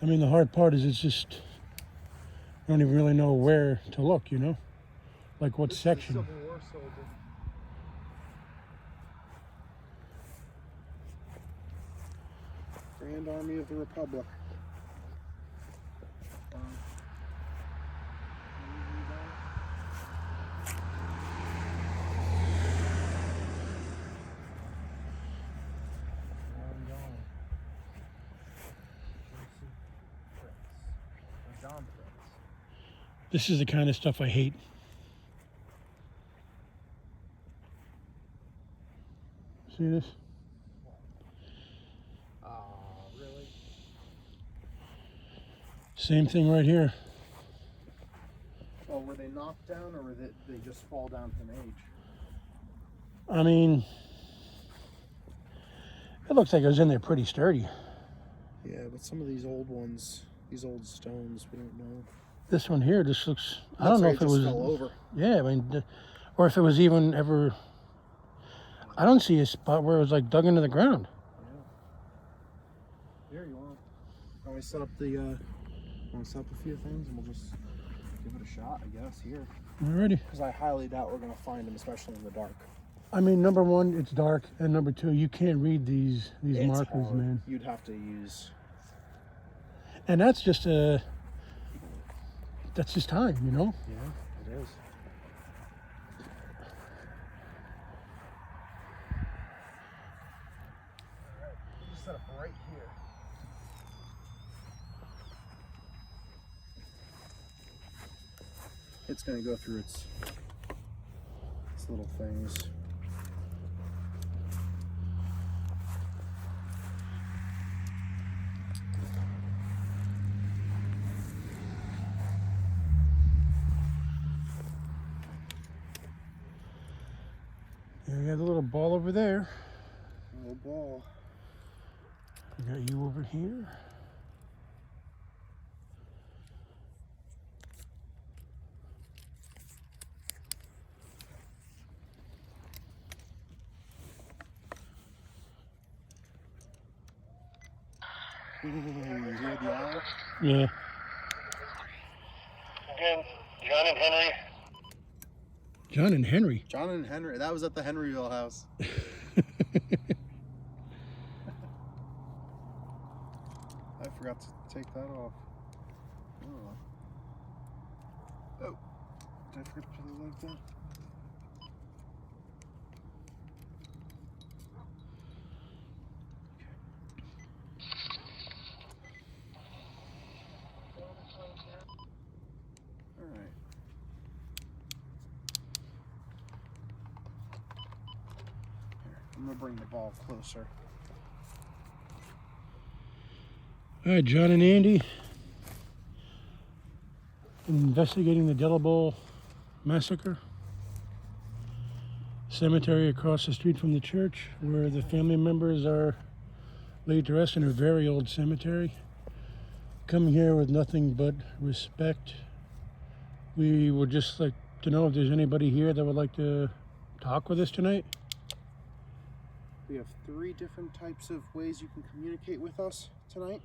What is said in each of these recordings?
I mean, the hard part is it's just, I don't even really know where to look, you know? Like what section. Civil War soldier. Grand Army of the Republic. This is the kind of stuff I hate. See this? Really? Same thing right here. Oh, were they knocked down or were they just fall down from age? I mean, it looks like it was in there pretty sturdy. Yeah, but some of these old ones, these old stones, we don't know. This one here just looks, I don't know if it was, fell over. Yeah, I mean, or if it was even ever, I don't see a spot where it was like dug into the ground. Yeah. Here you are. Want me to set up the, want to set up a few things and we'll just give it a shot, I guess, here. Alrighty. Because I highly doubt we're going to find them, especially in the dark. I mean, number one, it's dark, and number two, you can't read these markers, hard. man. You'd have to use... And that's just that's just time, you know? Yeah, it is. Just set up right here. It's going to go through its little things. Yeah, we got a little ball over there. Little ball. We got you over here. You hear the owl? Yeah. Again, John and Henry. John and Henry. John and Henry. That was at the Henryville house. I forgot to take that off. Oh. Did I forget to put it like that? Alright. I'm gonna bring the ball closer. All right, John and Andy, investigating the Delaware Bowl massacre. Cemetery across the street from the church, where the family members are laid to rest in a very old cemetery. Coming here with nothing but respect. We would just like to know if there's anybody here that would like to talk with us tonight. We have 3 different types of ways you can communicate with us tonight.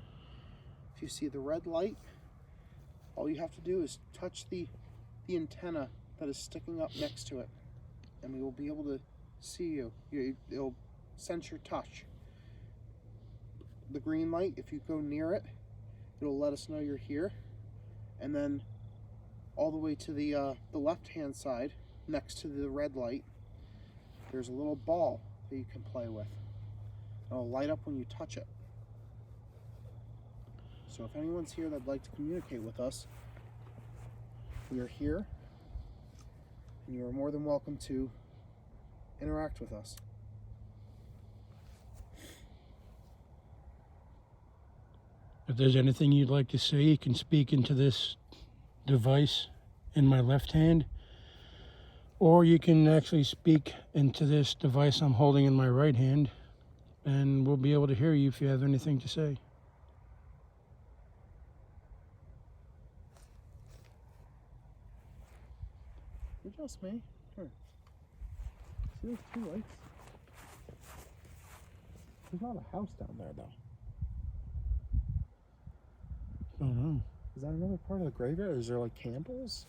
If you see the red light, all you have to do is touch the antenna that is sticking up next to it, and we will be able to see you. It'll sense your touch. The green light, if you go near it, it'll let us know you're here. And then all the way to the left-hand side, next to the red light, there's a little ball that you can play with. It'll light up when you touch it. So if anyone's here that'd like to communicate with us, we are here, and you are more than welcome to interact with us. If there's anything you'd like to say, you can speak into this device in my left hand, or you can actually speak into this device I'm holding in my right hand, and we'll be able to hear you if you have anything to say. You're just me. Here. See those 2 lights? There's not a house down there, though. Oh no. Is that another part of the graveyard? Is there like Campbell's?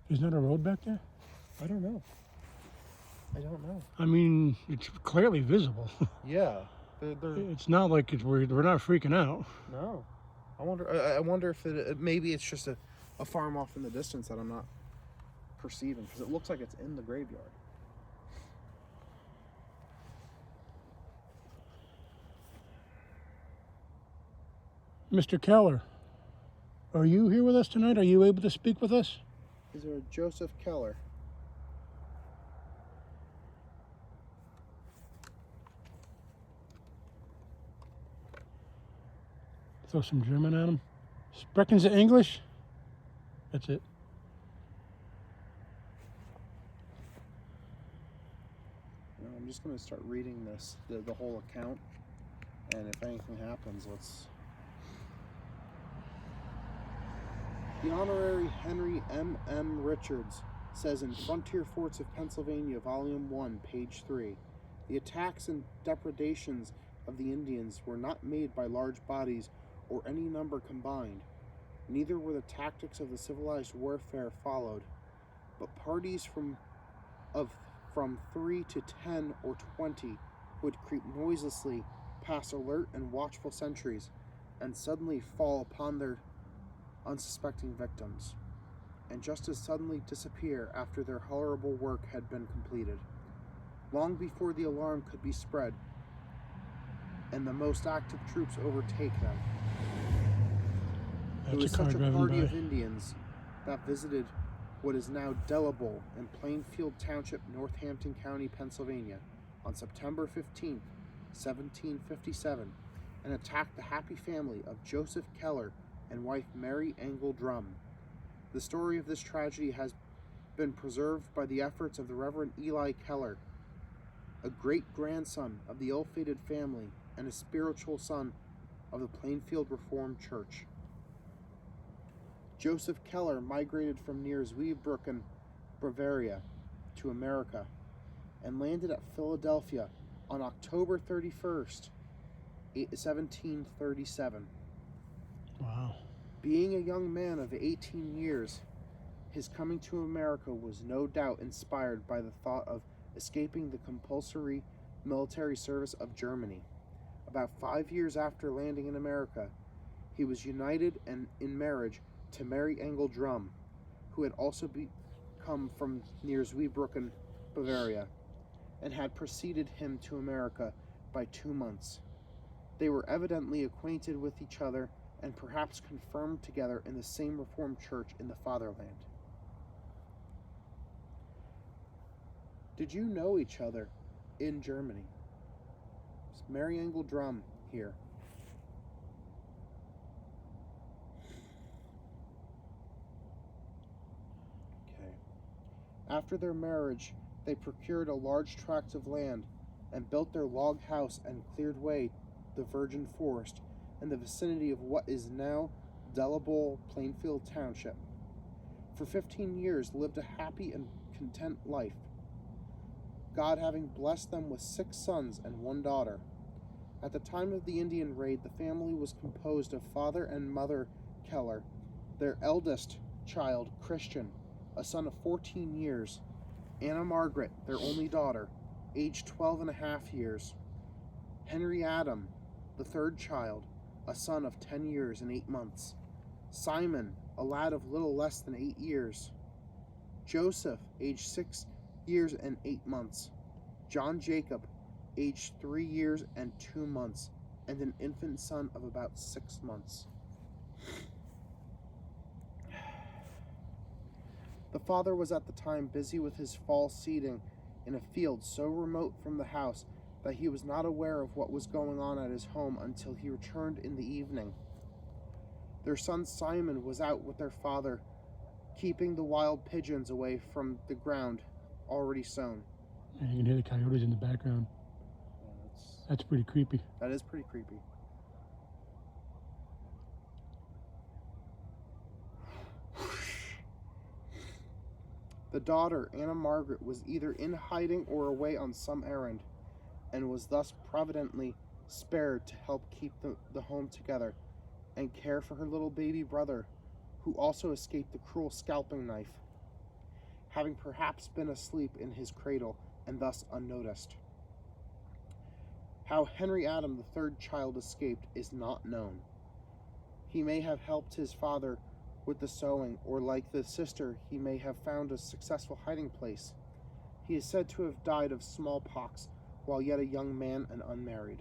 Isn't that a road back there? I don't know. I don't know. I mean, it's clearly visible. Yeah. They're It's not like we're not freaking out. no. I wonder if maybe it's just a farm off in the distance that I'm not perceiving, because it looks like it's in the graveyard. Mr. Keller, are you here with us tonight? Are you able to speak with us? Is there a Joseph Keller? Throw some German at him. Sprechen Sie English? That's it. I'm just going to start reading the whole account, and if anything happens, let's... The Honorary Henry M. Richards says in Frontier Forts of Pennsylvania, Volume 1, page 3, the attacks and depredations of the Indians were not made by large bodies or any number combined. Neither were the tactics of the civilized warfare followed, but parties from 3 to 10 or 20 would creep noiselessly past alert and watchful sentries and suddenly fall upon their unsuspecting victims, and just as suddenly disappear after their horrible work had been completed, long before the alarm could be spread and the most active troops overtake them. It was such a party of Indians that visited what is now Delabole in Plainfield Township, Northampton County, Pennsylvania, on September 15th, 1757, and attacked the happy family of Joseph Keller and wife Mary Argyl Drum. The story of this tragedy has been preserved by the efforts of the Reverend Eli Keller, a great-grandson of the ill-fated family and a spiritual son of the Plainfield Reformed Church. Joseph Keller migrated from near Zweibrücken, Bavaria, to America, and landed at Philadelphia on October 31st, 1737. Wow. Being a young man of 18 years, his coming to America was no doubt inspired by the thought of escaping the compulsory military service of Germany. About 5 years after landing in America, he was united and in marriage to Mary Argyl Drum, who had also come from near Zweibrücken, Bavaria, and had preceded him to America by 2 months. They were evidently acquainted with each other and perhaps confirmed together in the same Reformed church in the fatherland. Did you know each other in Germany? It's Mary Argyl Drum here. Okay. After their marriage, they procured a large tract of land and built their log house and cleared away the virgin forest in the vicinity of what is now Delabole, Plainfield Township. For 15 years lived a happy and content life, God having blessed them with 6 sons and 1 daughter. At the time of the Indian raid, the family was composed of father and mother Keller, their eldest child, Christian, a son of 14 years, Anna Margaret, their only daughter, aged 12 and a half years, Henry Adam, the third child, a son of 10 years and 8 months, Simon, a lad of little less than 8 years, Joseph, aged 6 years and 8 months, John Jacob, aged 3 years and 2 months, and an infant son of about 6 months. The father was at the time busy with his fall seeding in a field so remote from the house that he was not aware of what was going on at his home until he returned in the evening. Their son Simon was out with their father, keeping the wild pigeons away from the ground already sown. Yeah, you can hear the coyotes in the background. That's pretty creepy. That is pretty creepy. The daughter, Anna Margaret, was either in hiding or away on some errand, and was thus providently spared to help keep the home together and care for her little baby brother, who also escaped the cruel scalping knife, having perhaps been asleep in his cradle and thus unnoticed. How Henry Adam, the third child, escaped is not known. He may have helped his father with the sewing, or like the sister, he may have found a successful hiding place. He is said to have died of smallpox while yet a young man and unmarried.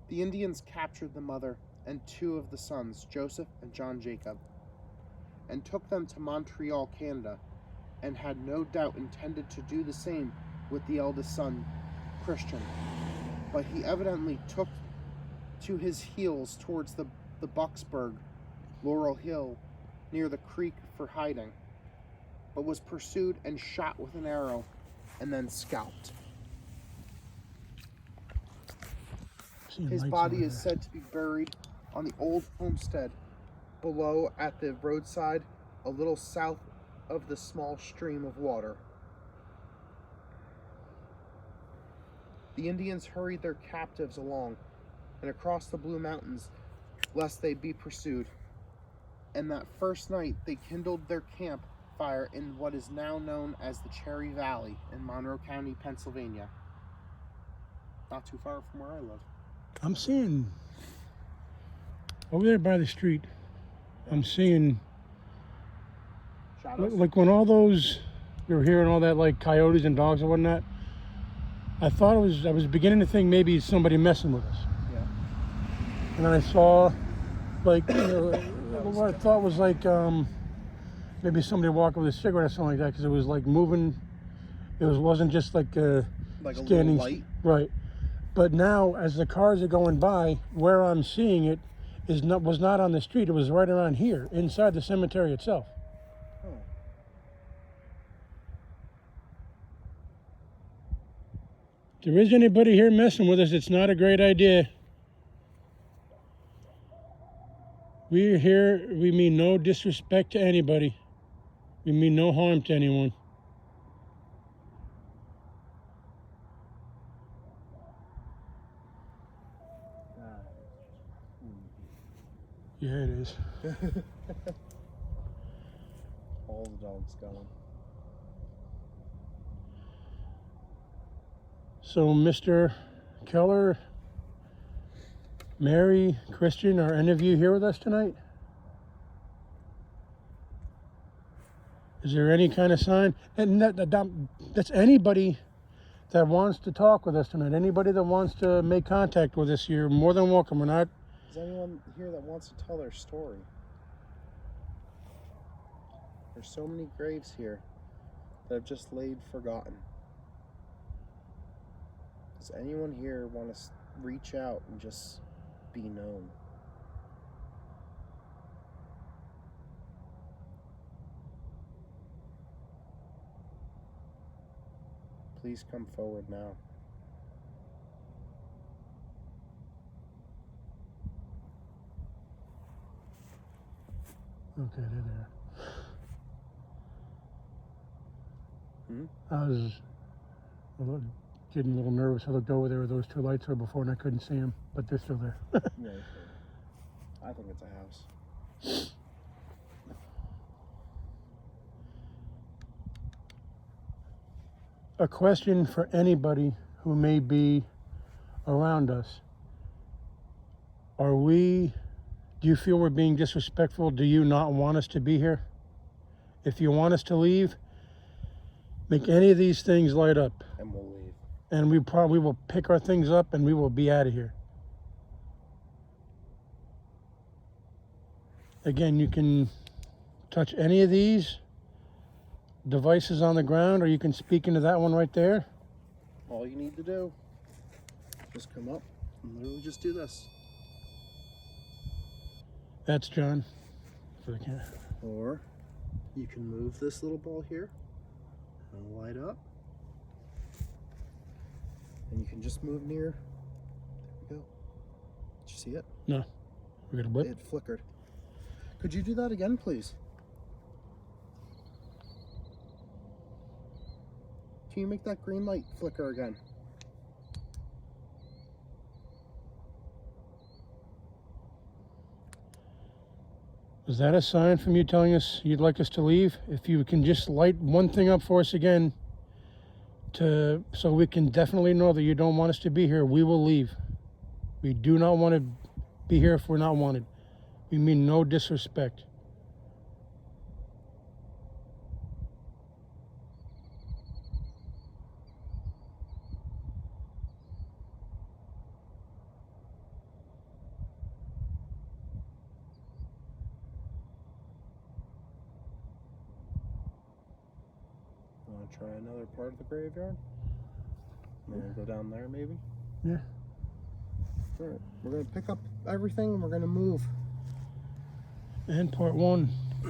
The Indians captured the mother and two of the sons, Joseph and John Jacob, and took them to Montreal, Canada, and had no doubt intended to do the same with the eldest son, Christian. But he evidently took to his heels towards the Bucksburg, Laurel Hill, near the creek for hiding, but was pursued and shot with an arrow and then scalped. His body is said to be buried on the old homestead below at the roadside, a little south of the small stream of water. The Indians hurried their captives along and across the Blue Mountains, lest they be pursued. And that first night they kindled their camp fire in what is now known as the Cherry Valley in Monroe County, Pennsylvania. Not too far from where I live. I'm seeing over there by the street. I'm seeing Shadows? like when all those we were hearing all that like coyotes and dogs and whatnot. I was beginning to think maybe somebody messing with us. Yeah. And then I saw like what I thought was like maybe somebody walking with a cigarette or something like that, because it was like moving. It wasn't just like Like standing, a little light? Right. But now, as the cars are going by, where I'm seeing it was not on the street. It was right around here, inside the cemetery itself. Oh. If there is anybody here messing with us, it's not a great idea. We're here, we mean no disrespect to anybody. We mean no harm to anyone. Yeah, it is. All the dogs going. So, Mr. Keller, Mary, Christian, are any of you here with us tonight? Is there any kind of sign? And that's anybody that wants to talk with us tonight. Anybody that wants to make contact with us, you're more than welcome. We're not. Is anyone here that wants to tell their story? There's so many graves here that have just laid forgotten. Does anyone here want to reach out and just be known? Please come forward now. Okay, they're there. Hmm? I was getting a little nervous. I looked over there where those two lights were before and I couldn't see them, but they're still there. Yeah, I think it's a house. A question for anybody who may be around us. Do you feel we're being disrespectful? Do you not want us to be here? If you want us to leave, make any of these things light up. And we'll leave. And we will pick our things up and we will be out of here. Again, you can touch any of these devices on the ground, or you can speak into that one right there. All you need to do, just come up and literally just do this. That's John. For the camera. Or you can move this little ball here and light up. And you can just move near. There we go. Did you see it? No. We got a blip? It flickered. Could you do that again, please? can you make that green light flicker again? Was that a sign from you telling us you'd like us to leave? If you can just light one thing up for us again, so we can definitely know that you don't want us to be here, we will leave. We do not want to be here if we're not wanted. We mean no disrespect. Want to try another part of the graveyard? Want to go down there maybe? Yeah. Alright, we're going to pick up everything and we're going to move. And part one.